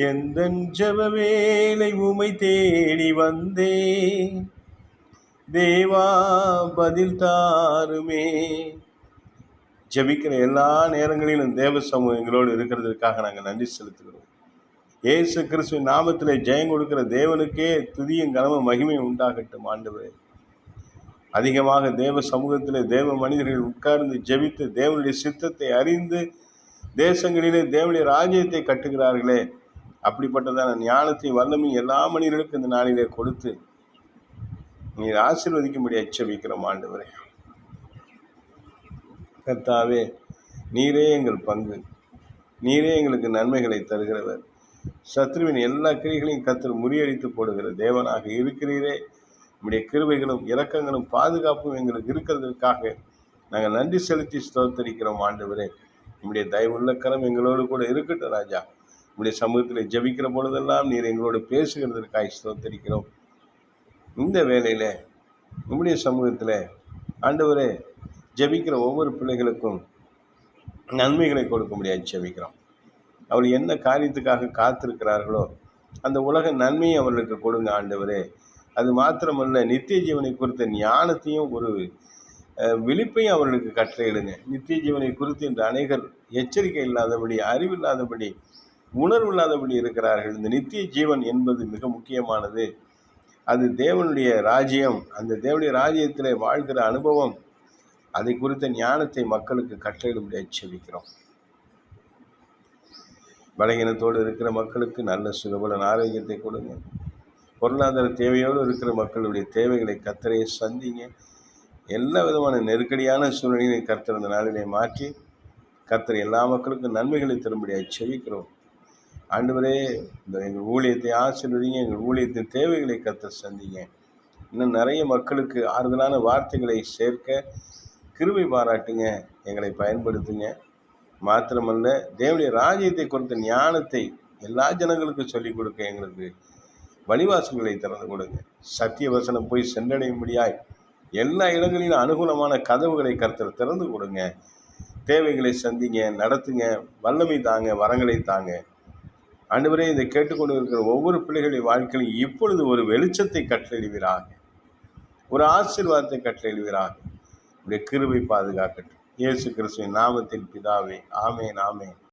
எந்தன் ஜெப வேளை உமை தேடி வந்தே, தேவா பதில் தாருமே. ஜெபிக்கிற எல்லா நேரங்களிலும் தேவ சமூகம் எங்களோடு இருக்கிறதுக்காக நாங்கள் நன்றி செலுத்துகிறோம். இயேசு கிறிஸ்துவின் நாமத்திலே ஜெயம் கொடுக்கிற தேவனுக்கே துதியும் கனமும் மகிமையும் உண்டாகட்டும். ஆண்டவரே, அதிகமாக தேவ சமூகத்திலே தேவ மனிதர்கள் உட்கார்ந்து ஜெபித்து தேவனுடைய சித்தத்தை அறிந்து தேசங்களிலே தேவனுடைய ராஜ்யத்தை கட்டுகிறார்களே, அப்படிப்பட்டதான ஞானத்தையும் வல்லமையும் எல்லா மனிதர்களுக்கும் இந்த நாளிலே கொடுத்து நீர் ஆசீர்வதிக்கும்படி ஜெபிக்கிறோம். ஆண்டவரே, கர்த்தாவே, நீரே எங்கள் பங்கு, நீரே எங்களுக்கு நன்மைகளை தருகிறவர். சத்ருவின் எல்லா கிரிகளையும் கர்த்தர் முறியடித்து போடுகிற தேவனாக இருக்கிறீரே. நம்முடைய கிருபைகளும் இரக்கங்களும் பாதுகாப்பும் எங்களுக்கு இருக்கிறதுக்காக நாங்கள் நன்றி செலுத்தி ஸ்தோத்தரிக்கிறோம். ஆண்டவரே, நம்முடைய தயவுள்ள கரம் எங்களோடு கூட இருக்கட்டும் ராஜா. நம்முடைய சமூகத்தில் ஜெபிக்கிற பொழுதெல்லாம் நீர் எங்களோடு பேசுகிறதற்காக ஸ்தோத்தரிக்கிறோம். இந்த வேளையில் நம்முடைய சமூகத்தில் ஆண்டவரே ஜெபிக்கிற ஒவ்வொரு பிள்ளைகளுக்கும் நன்மைகளை கொடுக்க முடியாது ஜெபிக்கிறோம். அவர்கள் என்ன காரியத்துக்காக காத்திருக்கிறார்களோ அந்த உலக நன்மையை அவர்களுக்கு கொடுங்க ஆண்டவரே. அது மாத்திரமல்ல, நித்திய ஜீவனை குறித்த ஞானத்தையும் ஒரு விழிப்பையும் அவர்களுக்கு கட்டளையிடுங்க. நித்திய ஜீவனை குறித்து இன்று அநேகர் எச்சரிக்கை இல்லாதபடி, அறிவில்லாதபடி, உணர்வு இல்லாதபடி இருக்கிறார்கள். இந்த நித்திய ஜீவன் என்பது மிக முக்கியமானது. அது தேவனுடைய ராஜ்யம். அந்த தேவனுடைய ராஜ்யத்திலே வாழ்கிற அனுபவம், அதை குறித்த ஞானத்தை மக்களுக்கு கட்டளையிடும்படி ஜெபிக்கிறோம். பலகீனத்தோடு இருக்கிற மக்களுக்கு நல்ல சுகபலன் ஆரோக்கியத்தை கொடுங்க. பொருளாதார தேவையோடு இருக்கிற மக்களுடைய தேவைகளை கர்த்தரை சந்திங்க. எல்லா விதமான நெருக்கடியான சூழ்நிலையை கர்த்தர் இந்த நாளிலே மாற்றி கர்த்தர் எல்லா மக்களுக்கும் நன்மைகளை தரும்படியாக ஜெபிக்கிறோம். ஆண்டவரே, இந்த எங்கள் ஊழியத்தை ஆசீர்வதிங்க. எங்கள் ஊழியத்தின் தேவைகளை கர்த்தர் சந்திங்க. இன்னும் நிறைய மக்களுக்கு ஆறுதலான வார்த்தைகளை சேர்க்க கிருபை பாராட்டுங்க. எங்களை பயன்படுத்துங்க. மாத்திரமல்ல, தேவனுடைய ராஜ்யத்தை குறித்த ஞானத்தை எல்லா ஜனங்களுக்கும் சொல்லிக் கொடுக்க எங்களுக்கு வழிவாசல்களை திறந்து கொடுங்க. சத்திய வசனம் போய் சென்றடையும்படியாய் எல்லா இடங்களிலும் அனுகூலமான கதவுகளை கர்த்தர் திறந்து கொடுங்க. தேவைகளை சந்திங்க, நடத்துங்க, வல்லமை தாங்க, வரங்களை தாங்க. ஆண்டவரே, இதை கேட்டுக்கொண்டு இருக்கிற ஒவ்வொரு பிள்ளைகளுடைய வாழ்க்கையிலும் இப்பொழுது ஒரு வெளிச்சத்தை கட்டளையிடுவீராக, ஒரு ஆசீர்வாதத்தை கட்டளையிடுவீராக. உடைய கிருபை பாதுகாக்கட்டும். இயேசு கிறிஸ்துவின் நாமத்தில் பிதாவே, ஆமேன், ஆமேன்.